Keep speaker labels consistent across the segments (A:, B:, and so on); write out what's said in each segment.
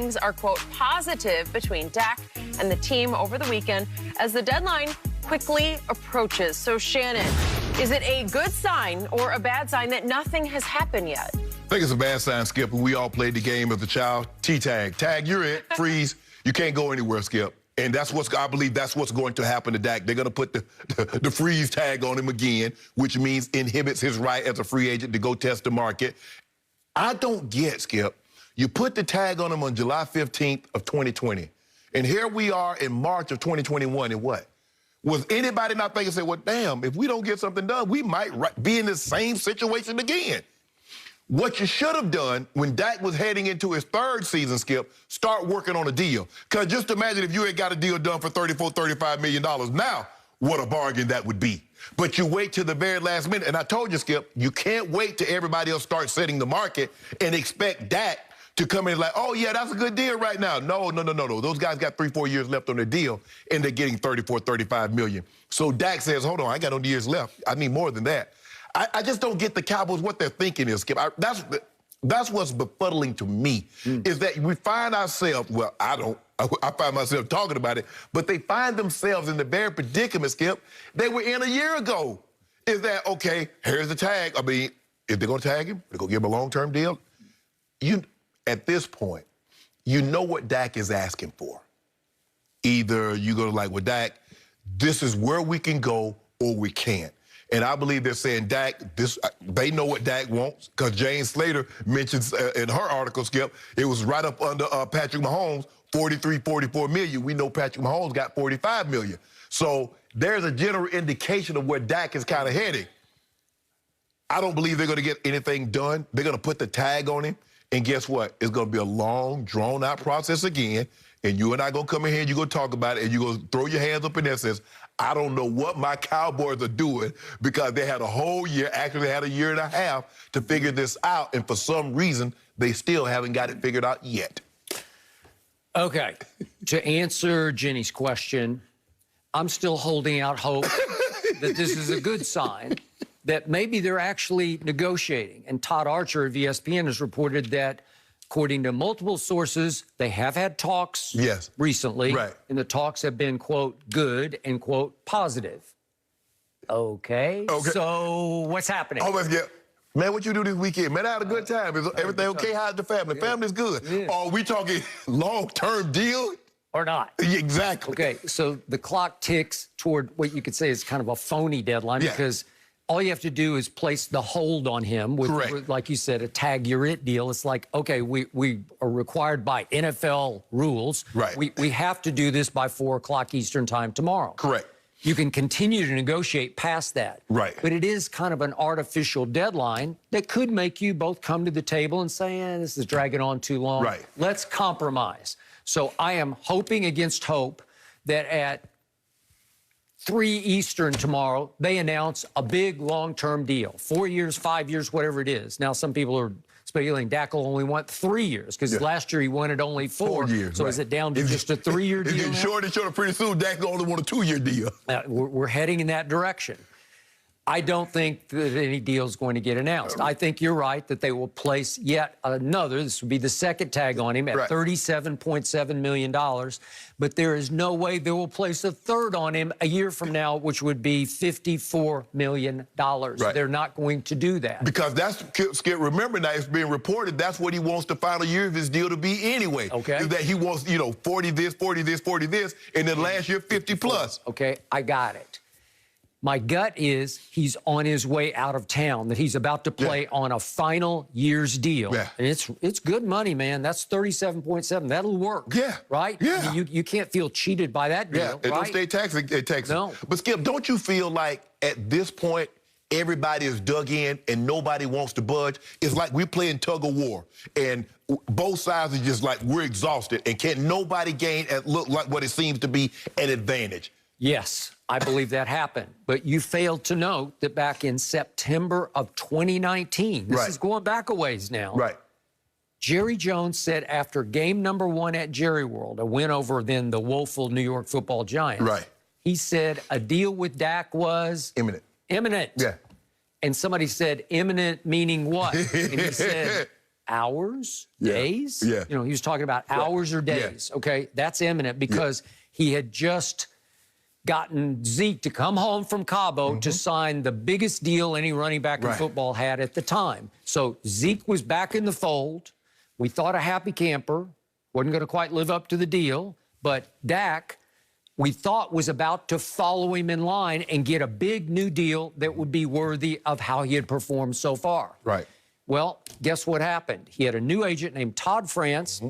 A: Things are, quote, positive between Dak and the team over the weekend as the deadline quickly approaches. So, Shannon, is it a good sign or a bad sign that nothing has happened yet?
B: I think it's a bad sign, Skip. We all played the game as a child. T-tag. Tag, you're it. Freeze. You can't go anywhere, Skip. And that's I believe that's what's going to happen to Dak. They're going to put the freeze tag on him again, which means inhibits his right as a free agent to go test the market. I don't get, Skip. You put the tag on him on July 15th of 2020. And here we are in March of 2021, and what? Was anybody not thinking, say, well, damn, if we don't get something done, we might be in the same situation again? What you should have done when Dak was heading into his third season, Skip, start working on a deal. Because just imagine if you had got a deal done for $34, $35 million. Now, what a bargain that would be. But you wait till the very last minute. And I told you, Skip, you can't wait till everybody else starts setting the market and expect Dak to come in like, oh, yeah, that's a good deal right now. No. Those guys got 3-4 years left on their deal, and they're getting $34, $35 million. So Dak says, hold on, I got no years left. I need more than that. I just don't get the Cowboys, what they're thinking is, Skip. That's what's befuddling to me, is that we find ourselves, well, I find myself talking about it, but they find themselves in the very predicament, Skip, they were in a year ago. Is that, okay, here's the tag. I mean, if they're going to tag him, they're going to give him a long-term deal. At this point, you know what Dak is asking for. Either you go to like, well, Dak, this is where we can go or we can't. And I believe they're saying, Dak, they know what Dak wants, because Jane Slater mentions in her article, Skip, it was right up under Patrick Mahomes, 43, 44 million. We know Patrick Mahomes got 45 million. So there's a general indication of where Dak is kind of heading. I don't believe they're going to get anything done. They're going to put the tag on him. And guess what? It's going to be a long, drawn-out process again. And you and I going to come in here and you're going to talk about it, and you're going to throw your hands up in there and says, I don't know what my Cowboys are doing, because they had a whole year, actually had a year and a half to figure this out. And for some reason, they still haven't got it figured out yet.
C: Okay. To answer Jenny's question, I'm still holding out hope that this is a good sign, that maybe they're actually negotiating. And Todd Archer of ESPN has reported that, according to multiple sources, they have had talks recently. Right. And the talks have been, quote, good and, quote, positive. Okay. So what's happening?
B: Oh, let's get, man, what you do this weekend? Man, I had a good time. Is everything okay? How's the family? Yeah. Family's good. Yeah. Are we talking long-term deal?
C: Or not.
B: Exactly.
C: Okay, so the clock ticks toward what you could say is kind of a phony deadline, because all you have to do is place the hold on him with, like you said, a tag you're it deal. It's like, okay, we are required by NFL rules. Right. We have to do this by 4 o'clock Eastern time tomorrow.
B: Correct.
C: You can continue to negotiate past that. Right. But it is kind of an artificial deadline that could make you both come to the table and say, this is dragging on too long. Right. Let's compromise. So I am hoping against hope that at 3 Eastern tomorrow, they announce a big long-term deal. 4 years, 5 years, whatever it is. Now, some people are speculating Dak will only want 3 years, because last year he wanted only 4 years. So is it down to just a 3-year deal?
B: It's shorter and shorter. Pretty soon, Dak only want a 2-year deal.
C: We're heading in that direction. I don't think that any deal is going to get announced. I think you're right that they will place yet another, this would be the second tag on him, at $37.7 million. But there is no way they will place a third on him a year from now, which would be $54 million. They're not going to do that.
B: Because that's, Skip, remember now, it's being reported that's what he wants the final year of his deal to be anyway. Okay. Is that he wants, 40 this, 40 this, 40 this, and then last year 50 plus.
C: Okay, I got it. My gut is he's on his way out of town, that he's about to play on a final year's deal. Yeah. And it's good money, man. That's 37.7. That'll work. Yeah. Right? Yeah. You can't feel cheated by that deal,
B: and no state tax,
C: No.
B: But, Skip, don't you feel like at this point, everybody is dug in and nobody wants to budge? It's like we're playing tug of war, and both sides are just like, we're exhausted, and can't nobody gain and look like what it seems to be an advantage.
C: Yes, I believe that happened. But you failed to note that back in September of 2019, this is going back a ways now. Right. Jerry Jones said after game number 1 at Jerry World, a win over then the woeful New York Football Giants. Right. He said a deal with Dak was imminent. Yeah. And somebody said, imminent meaning what? And he said, hours, days.
B: Yeah.
C: You know, he was talking about hours or days. Okay, that's imminent because he had just gotten Zeke to come home from Cabo to sign the biggest deal any running back in football had at the time. So Zeke was back in the fold. We thought a happy camper, wasn't going to quite live up to the deal, but Dak, we thought, was about to follow him in line and get a big new deal that would be worthy of how he had performed so far.
B: Right.
C: Well, guess what happened? He had a new agent named Todd France,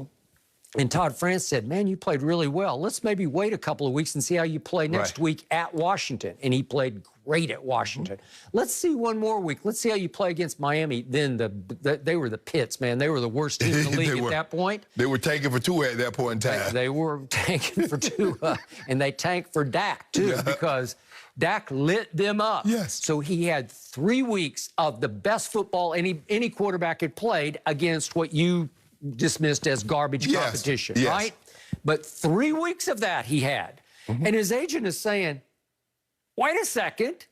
C: and Todd France said, man, you played really well. Let's maybe wait a couple of weeks and see how you play next week at Washington. And he played great at Washington. Let's see one more week. Let's see how you play against Miami. Then they were the pits, man. They were the worst team in the league at that point.
B: They were tanking for 2 at that point in time.
C: They were tanking for 2, and they tanked for Dak, too, because Dak lit them up.
B: Yes.
C: So he had 3 weeks of the best football any quarterback had played against what you dismissed as garbage competition, right? But 3 weeks of that he had. And his agent is saying, wait a second,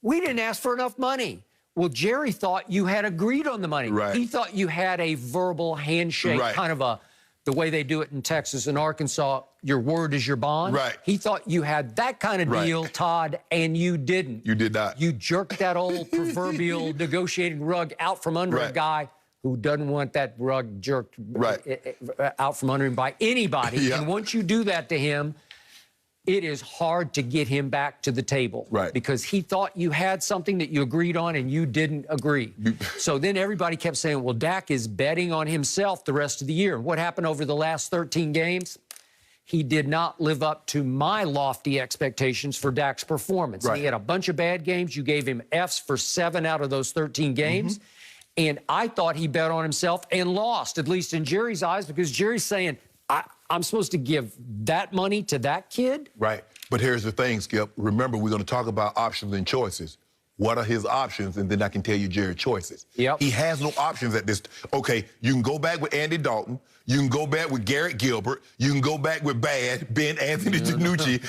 C: we didn't ask for enough money. Well, Jerry thought you had agreed on the money.
B: Right.
C: He thought you had a verbal handshake, kind of the way they do it in Texas and Arkansas, your word is your bond.
B: Right.
C: He thought you had that kind of deal, Todd, and you didn't.
B: You did not.
C: You jerked that old proverbial negotiating rug out from under a guy who doesn't want that rug jerked out from under him by anybody. And once you do that to him, it is hard to get him back to the table. Because he thought you had something that you agreed on and you didn't agree. So then everybody kept saying, well, Dak is betting on himself the rest of the year. And what happened over the last 13 games? He did not live up to my lofty expectations for Dak's performance. He had a bunch of bad games. You gave him Fs for 7 out of those 13 games. And I thought he bet on himself and lost, at least in Jerry's eyes, because Jerry's saying, I'm supposed to give that money to that kid?
B: Right. But here's the thing, Skip. Remember, we're going to talk about options and choices. What are his options? And then I can tell you Jerry's choices. He has no options at this. Okay, you can go back with Andy Dalton. You can go back with Garrett Gilbert. You can go back with Ben Anthony DiNucci.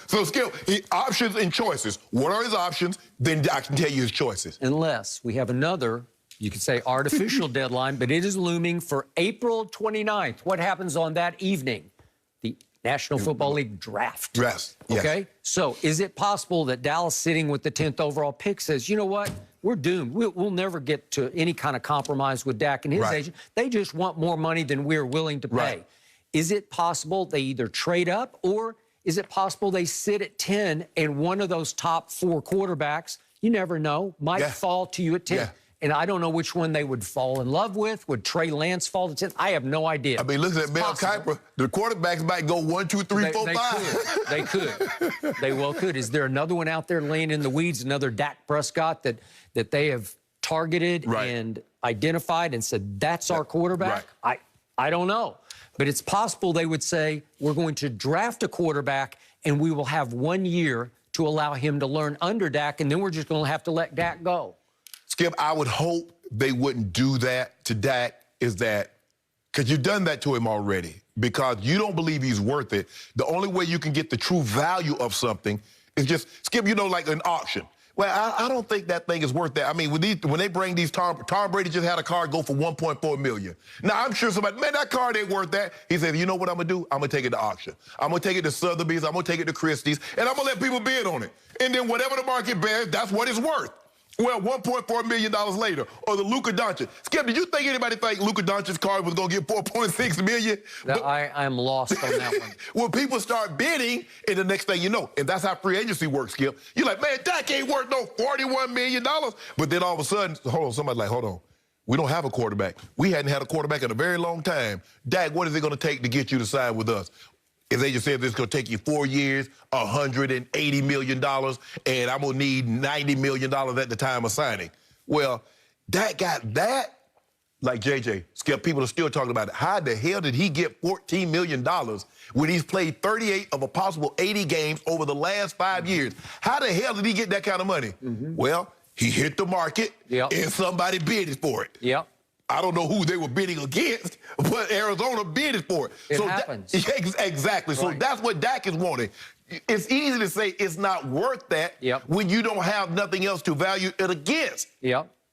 B: So, Skip, options and choices. What are his options? Then I can tell you his choices.
C: Unless we have another, you could say, artificial deadline, but it is looming for April 29th. What happens on that evening? The National Football League draft. Okay? So is it possible that Dallas, sitting with the 10th overall pick, says, you know what? We're doomed. We'll never get to any kind of compromise with Dak and his agent. They just want more money than we're willing to pay. Is it possible they either trade up, or is it possible they sit at 10 and one of those top 4 quarterbacks, you never know, might fall to you at 10? And I don't know which one they would fall in love with. Would Trey Lance fall to 10th? I have no idea.
B: I mean, listen at Mel Kiper. The quarterbacks might go 1, 2, 3, 4, 5.
C: They could. They well could. Is there another one out there laying in the weeds, another Dak Prescott that they have targeted and identified and said, that's our quarterback? I don't know. But it's possible they would say, we're going to draft a quarterback and we will have 1 year to allow him to learn under Dak, and then we're just going to have to let Dak go.
B: Skip, I would hope they wouldn't do that to Dak, because you've done that to him already, because you don't believe he's worth it. The only way you can get the true value of something is just, Skip, you know, like an auction. Well, I don't think that thing is worth that. I mean, when they bring these, Tom Brady just had a car go for $1.4 million. Now, I'm sure somebody, man, that car ain't worth that. He said, you know what I'm going to do? I'm going to take it to auction. I'm going to take it to Sotheby's. I'm going to take it to Christie's, and I'm going to let people bid on it. And then whatever the market bears, that's what it's worth. Well, $1.4 million later, or the Luka Doncic. Skip, did you think anybody think Luka Doncic's car was going to get $4.6 million?
C: No, I'm lost on that one.
B: Well, people start bidding, and the next thing you know, and that's how free agency works, Skip. You're like, man, Dak ain't worth no $41 million. But then all of a sudden, somebody's like, hold on. We don't have a quarterback. We hadn't had a quarterback in a very long time. Dak, what is it going to take to get you to sign with us? If they just said this is going to take you 4 years, $180 million, and I'm going to need $90 million at the time of signing. Well, Dak got that. Like JJ, Skip, people are still talking about it. How the hell did he get $14 million when he's played 38 of a possible 80 games over the last 5 years? How the hell did he get that kind of money? Well, he hit the market, and somebody bid for it. I don't know who they were bidding against, but Arizona bidded for it.
C: It happens.
B: Exactly. So that's what Dak is wanting. It's easy to say it's not worth that when you don't have nothing else to value it against.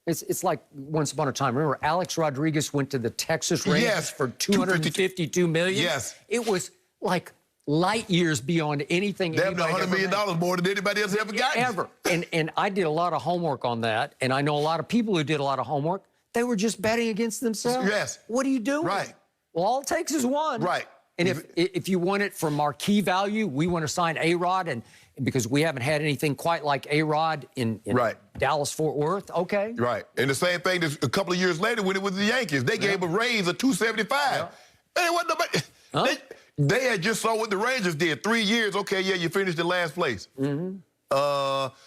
C: It's like once upon a time. Remember, Alex Rodriguez went to the Texas Rangers for $252 million?
B: Yes.
C: It was like light years beyond anything.
B: They have $100 million more than anybody else ever got.
C: Ever. And I did a lot of homework on that, and I know a lot of people who did a lot of homework. They were just betting against themselves.
B: Yes.
C: What are you doing?
B: Right.
C: Well, all it takes is one.
B: Right.
C: And if you want it for marquee value, we want to sign A-Rod, and because we haven't had anything quite like A-Rod in Dallas-Fort Worth, okay.
B: Right. And the same thing a couple of years later when it was the Yankees. They gave a raise of $275. Yeah. Hey, what nobody... Huh? They had just saw what the Rangers did. 3 years, okay, yeah, you finished in last place.
C: Mm-hmm.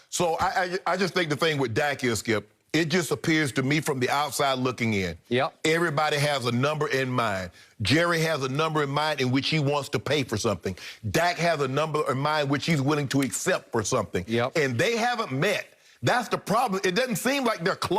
B: So I just think the thing with Dak is, Skip, it just appears to me from the outside looking in.
C: Yep.
B: Everybody has a number in mind. Jerry has a number in mind in which he wants to pay for something. Dak has a number in mind which he's willing to accept for something.
C: Yep.
B: And they haven't met. That's the problem. It doesn't seem like they're close.